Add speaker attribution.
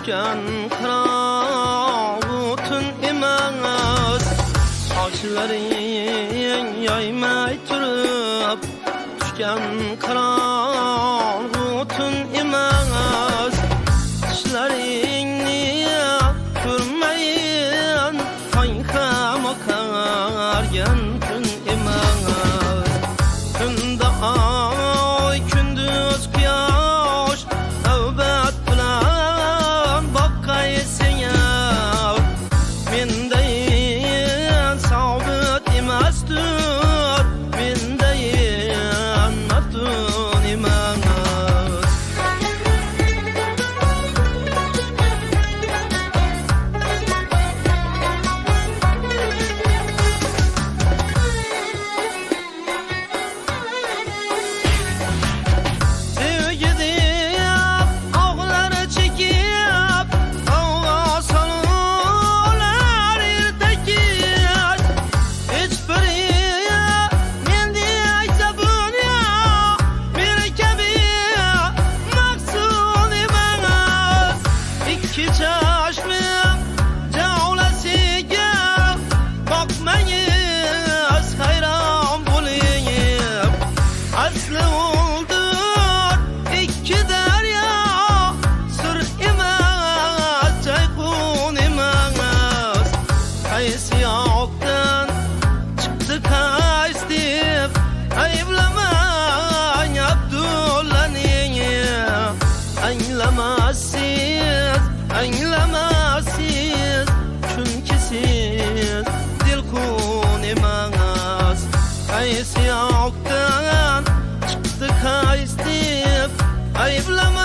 Speaker 1: düşkän kıravutun emas Saçlaryň ýaýmay turup düşkän kıravutun emas Dişlaryňni görmeýän taýha makaryan tün emas Tunda ay kündüz kıyaş nöbet bilen bakaysan ýa mendeýän sabit emasdyr mendeýän natun emas Yoktan çıktı kaystip ayıplaman Abdullah'ni anlamazsız çünkü siz dilkun emas Kaysi yoktan çıktı kaystip ayıplaman